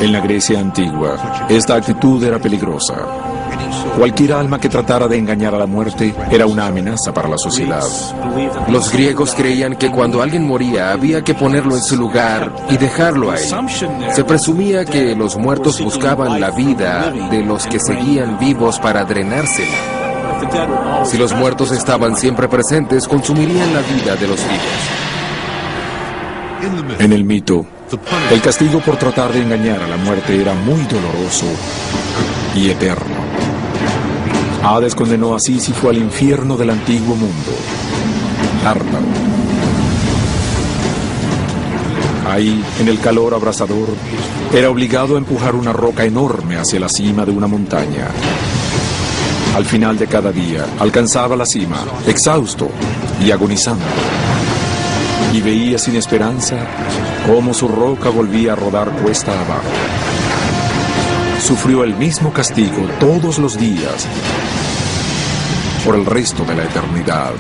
En la Grecia antigua, esta actitud era peligrosa. Cualquier alma que tratara de engañar a la muerte era una amenaza para la sociedad. Los griegos creían que cuando alguien moría había que ponerlo en su lugar y dejarlo ahí. Se presumía que los muertos buscaban la vida de los que seguían vivos para drenársela. Si los muertos estaban siempre presentes, consumirían la vida de los vivos. En el mito, el castigo por tratar de engañar a la muerte era muy doloroso y eterno. Hades condenó a Sísifo al infierno del antiguo mundo, Tártaro. Ahí, en el calor abrasador, era obligado a empujar una roca enorme hacia la cima de una montaña. Al final de cada día, alcanzaba la cima, exhausto y agonizando. Y veía sin esperanza cómo su roca volvía a rodar cuesta abajo. Sufrió el mismo castigo todos los días por el resto de la eternidad.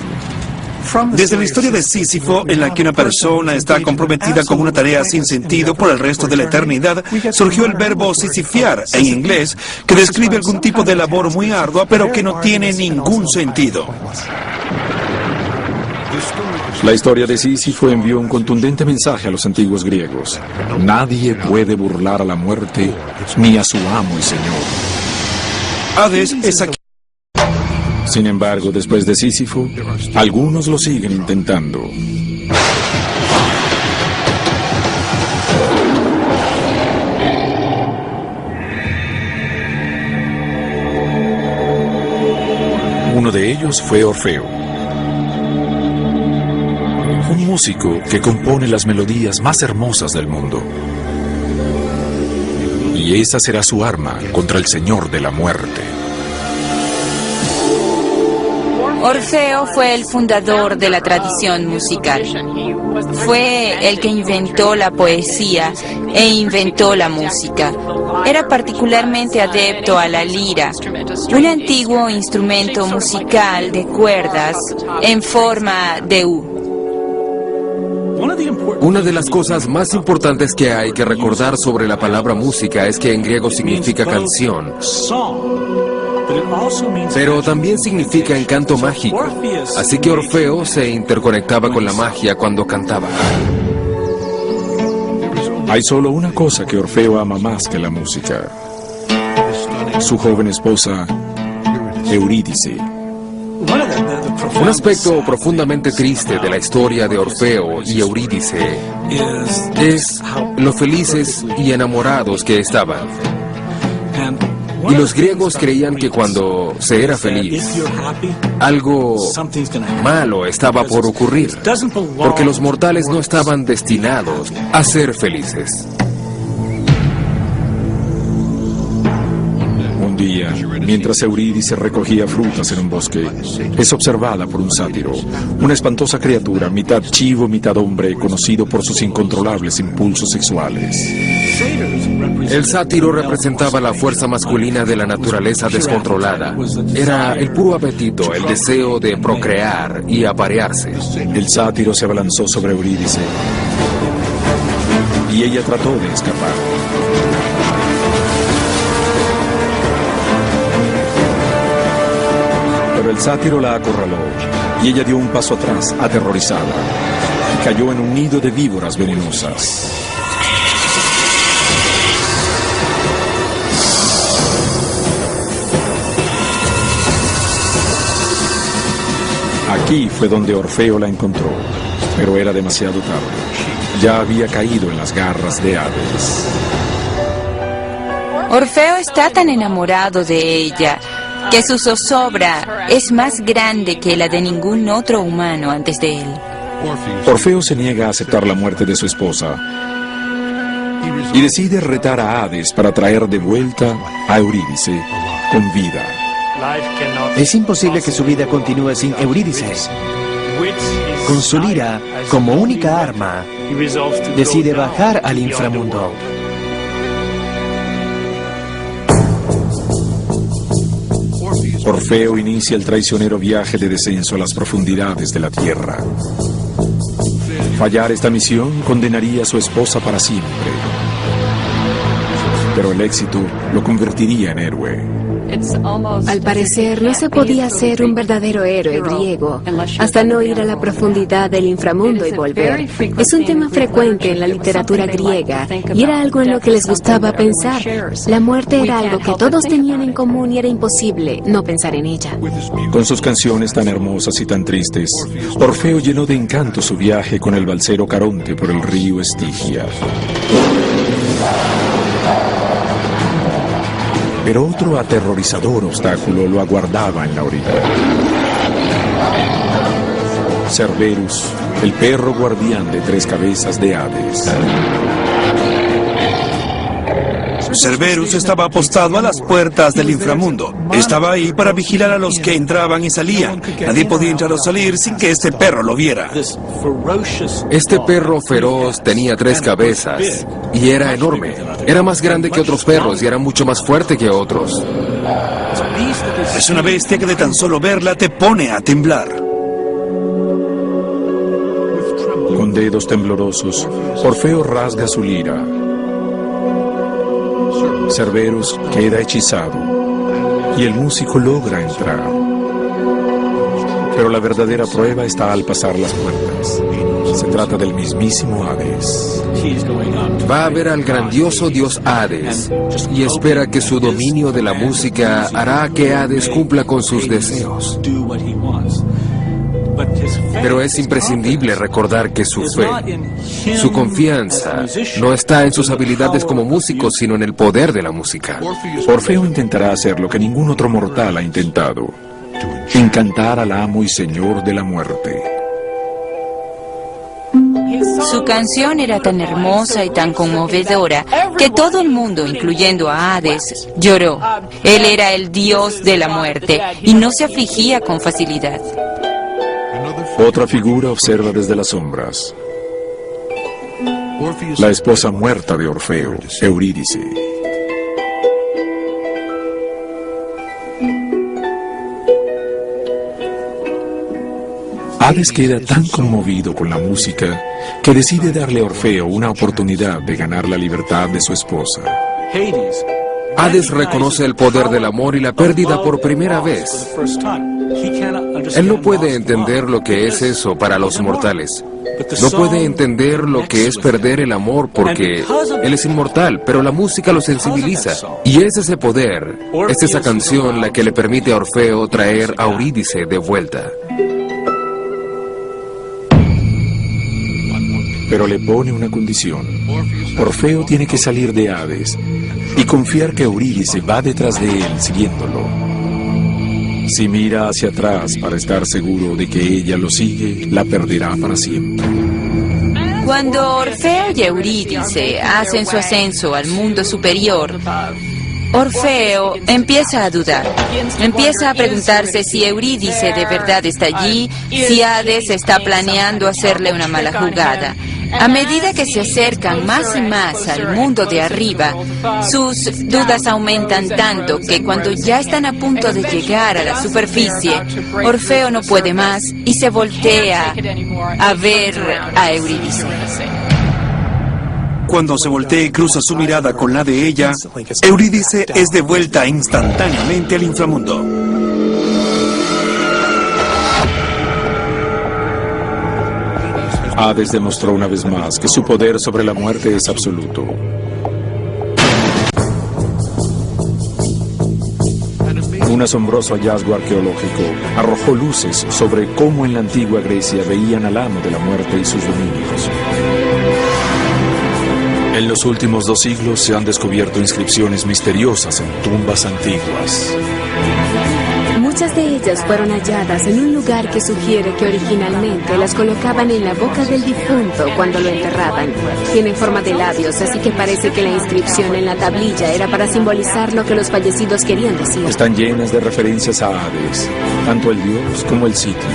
Desde la historia de Sísifo, en la que una persona está comprometida con una tarea sin sentido por el resto de la eternidad, surgió el verbo sisifiar, en inglés, que describe algún tipo de labor muy ardua, pero que no tiene ningún sentido. La historia de Sísifo envió un contundente mensaje a los antiguos griegos. Nadie puede burlar a la muerte ni a su amo y señor. Hades es aquí. Sin embargo, después de Sísifo, algunos lo siguen intentando. Uno de ellos fue Orfeo, un músico que compone las melodías más hermosas del mundo. Y esa será su arma contra el Señor de la Muerte. Orfeo fue el fundador de la tradición musical. Fue el que inventó la poesía e inventó la música. Era particularmente adepto a la lira, un antiguo instrumento musical de cuerdas en forma de U. Una de las cosas más importantes que hay que recordar sobre la palabra música es que en griego significa canción, pero también significa encanto mágico. Así que Orfeo se interconectaba con la magia cuando cantaba. Hay solo una cosa que Orfeo ama más que la música: su joven esposa, Eurídice. Un aspecto profundamente triste de la historia de Orfeo y Eurídice es lo felices y enamorados que estaban. Y los griegos creían que cuando se era feliz, algo malo estaba por ocurrir, porque los mortales no estaban destinados a ser felices. Un día, mientras Eurídice recogía frutas en un bosque, es observada por un sátiro, una espantosa criatura, mitad chivo, mitad hombre, conocido por sus incontrolables impulsos sexuales. El sátiro representaba la fuerza masculina de la naturaleza descontrolada. Era el puro apetito, el deseo de procrear y aparearse. El sátiro se abalanzó sobre Eurídice y ella trató de escapar. Pero el sátiro la acorraló y ella dio un paso atrás, aterrorizada, y cayó en un nido de víboras venenosas. Aquí fue donde Orfeo la encontró, pero era demasiado tarde. Ya había caído en las garras de Hades. Orfeo está tan enamorado de ella que su zozobra es más grande que la de ningún otro humano antes de él. Orfeo se niega a aceptar la muerte de su esposa y decide retar a Hades para traer de vuelta a Eurídice con vida. Es imposible que su vida continúe sin Eurídice. Con su lira como única arma, decide bajar al inframundo. Orfeo inicia el traicionero viaje de descenso a las profundidades de la tierra. Fallar esta misión condenaría a su esposa para siempre. pero el éxito lo convertiría en héroe. Al parecer, no se podía ser un verdadero héroe griego hasta no ir a la profundidad del inframundo y volver. Es un tema frecuente en la literatura griega y era algo en lo que les gustaba pensar. La muerte era algo que todos tenían en común y era imposible no pensar en ella. Con sus canciones tan hermosas y tan tristes, Orfeo llenó de encanto su viaje con el balsero Caronte por el río Estigia. Pero otro aterrorizador obstáculo lo aguardaba en la orilla. Cerberus, el perro guardián de 3 cabezas de Hades. Cerberus estaba apostado a las puertas del inframundo. Estaba ahí para vigilar a los que entraban y salían. Nadie podía entrar o salir sin que este perro lo viera. Este perro feroz tenía 3 cabezas y era enorme. Era más grande que otros perros y era mucho más fuerte que otros. Es una bestia que de tan solo verla te pone a temblar. Con dedos temblorosos, Orfeo rasga su lira. Cerberus queda hechizado y el músico logra entrar. Pero la verdadera prueba está al pasar las puertas. Se trata del mismísimo Hades. Va a ver al grandioso dios Hades y espera que su dominio de la música hará que Hades cumpla con sus deseos. Pero es imprescindible recordar que su fe, su confianza, no está en sus habilidades como músico, sino en el poder de la música. Orfeo intentará hacer lo que ningún otro mortal ha intentado: encantar al amo y señor de la muerte. Su canción era tan hermosa y tan conmovedora que todo el mundo, incluyendo a Hades, lloró. Él era el dios de la muerte y no se afligía con facilidad. Otra figura observa desde las sombras. La esposa muerta de Orfeo, Eurídice. Hades queda tan conmovido con la música que decide darle a Orfeo una oportunidad de ganar la libertad de su esposa. Hades reconoce el poder del amor y la pérdida por primera vez. Él no puede entender lo que es eso para los mortales. No puede entender lo que es perder el amor porque él es inmortal, pero la música lo sensibiliza. Y es ese poder, es esa canción la que le permite a Orfeo traer a Eurídice de vuelta. Pero le pone una condición. Orfeo tiene que salir de Hades y confiar que Eurídice va detrás de él siguiéndolo. Si mira hacia atrás para estar seguro de que ella lo sigue, la perderá para siempre. Cuando Orfeo y Eurídice hacen su ascenso al mundo superior, Orfeo empieza a dudar. Empieza a preguntarse si Eurídice de verdad está allí, si Hades está planeando hacerle una mala jugada. A medida que se acercan más y más al mundo de arriba, sus dudas aumentan tanto que cuando ya están a punto de llegar a la superficie, Orfeo no puede más y se voltea a ver a Eurídice. Cuando se voltea y cruza su mirada con la de ella, Eurídice es de vuelta instantáneamente al inframundo. Hades demostró una vez más que su poder sobre la muerte es absoluto. Un asombroso hallazgo arqueológico arrojó luces sobre cómo en la antigua Grecia veían al amo de la muerte y sus dominios. En los últimos 2 siglos se han descubierto inscripciones misteriosas en tumbas antiguas. Muchas de ellas fueron halladas en un lugar que sugiere que originalmente las colocaban en la boca del difunto cuando lo enterraban. Tienen forma de labios, así que parece que la inscripción en la tablilla era para simbolizar lo que los fallecidos querían decir. Están llenas de referencias a Hades, tanto el dios como el sitio.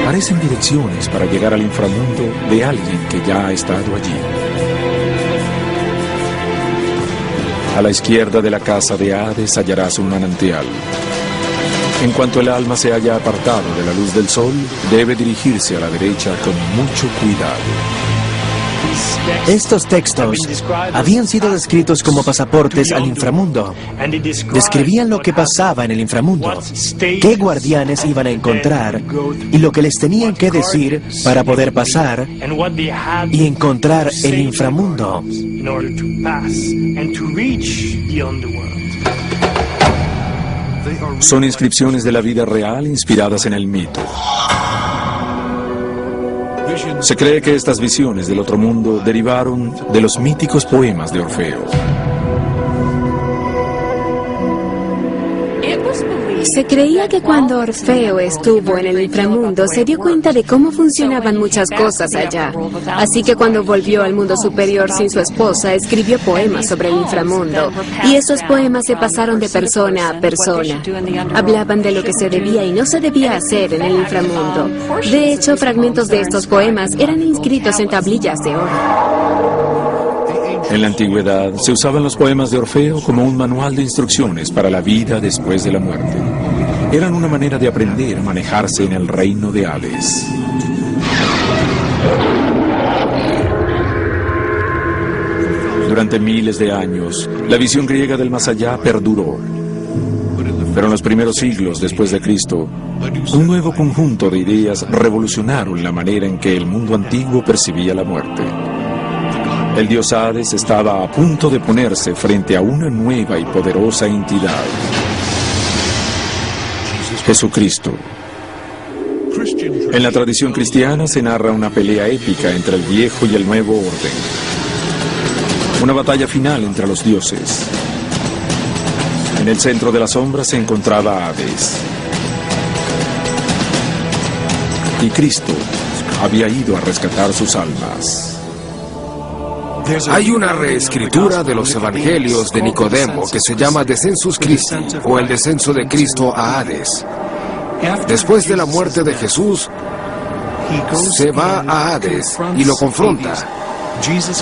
Parecen direcciones para llegar al inframundo de alguien que ya ha estado allí. A la izquierda de la casa de Hades hallarás un manantial. En cuanto el alma se haya apartado de la luz del sol, debe dirigirse a la derecha con mucho cuidado. Estos textos habían sido descritos como pasaportes al inframundo. Describían lo que pasaba en el inframundo, qué guardianes iban a encontrar y lo que les tenían que decir para poder pasar y encontrar el inframundo. Son inscripciones de la vida real inspiradas en el mito. Se cree que estas visiones del otro mundo derivaron de los míticos poemas de Orfeo. Se creía que cuando Orfeo estuvo en el inframundo se dio cuenta de cómo funcionaban muchas cosas allá. Así que cuando volvió al mundo superior sin su esposa, escribió poemas sobre el inframundo. Y esos poemas se pasaron de persona a persona. Hablaban de lo que se debía y no se debía hacer en el inframundo. De hecho, fragmentos de estos poemas eran inscritos en tablillas de oro. En la antigüedad se usaban los poemas de Orfeo como un manual de instrucciones para la vida después de la muerte. Eran una manera de aprender a manejarse en el reino de Hades. Durante miles de años, la visión griega del más allá perduró. Pero en los primeros siglos después de Cristo, un nuevo conjunto de ideas revolucionaron la manera en que el mundo antiguo percibía la muerte. El dios Hades estaba a punto de ponerse frente a una nueva y poderosa entidad: Jesucristo. En la tradición cristiana se narra una pelea épica entre el viejo y el nuevo orden. Una batalla final entre los dioses. En el centro de la sombra se encontraba Hades. Y Cristo había ido a rescatar sus almas. Hay una reescritura de los evangelios de Nicodemo que se llama Descensus Christi, o el descenso de Cristo a Hades. Después de la muerte de Jesús, se va a Hades y lo confronta.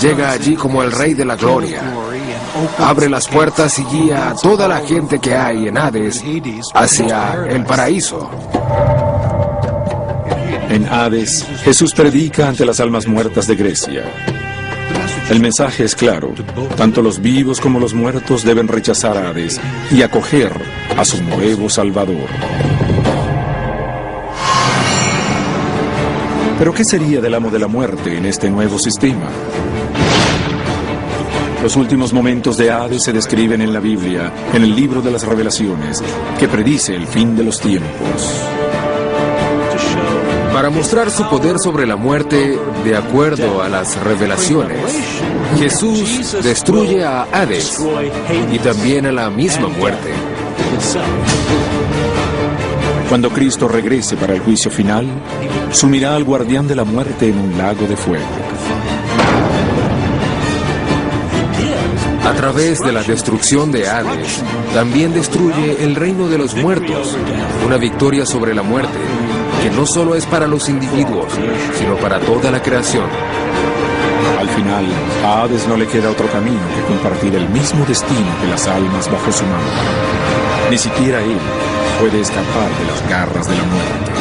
Llega allí como el Rey de la Gloria. Abre las puertas y guía a toda la gente que hay en Hades hacia el paraíso. En Hades, Jesús predica ante las almas muertas de Grecia. El mensaje es claro: tanto los vivos como los muertos deben rechazar a Hades y acoger a su nuevo Salvador. ¿Pero qué sería del amo de la muerte en este nuevo sistema? Los últimos momentos de Hades se describen en la Biblia, en el libro de las Revelaciones, que predice el fin de los tiempos. Para mostrar su poder sobre la muerte, de acuerdo a las revelaciones, Jesús destruye a Hades y también a la misma muerte. Cuando Cristo regrese para el juicio final, sumirá al guardián de la muerte en un lago de fuego. A través de la destrucción de Hades, también destruye el reino de los muertos, una victoria sobre la muerte, que no solo es para los individuos, sino para toda la creación. Al final, a Hades no le queda otro camino que compartir el mismo destino que las almas bajo su mando. Ni siquiera él puede escapar de las garras de la muerte.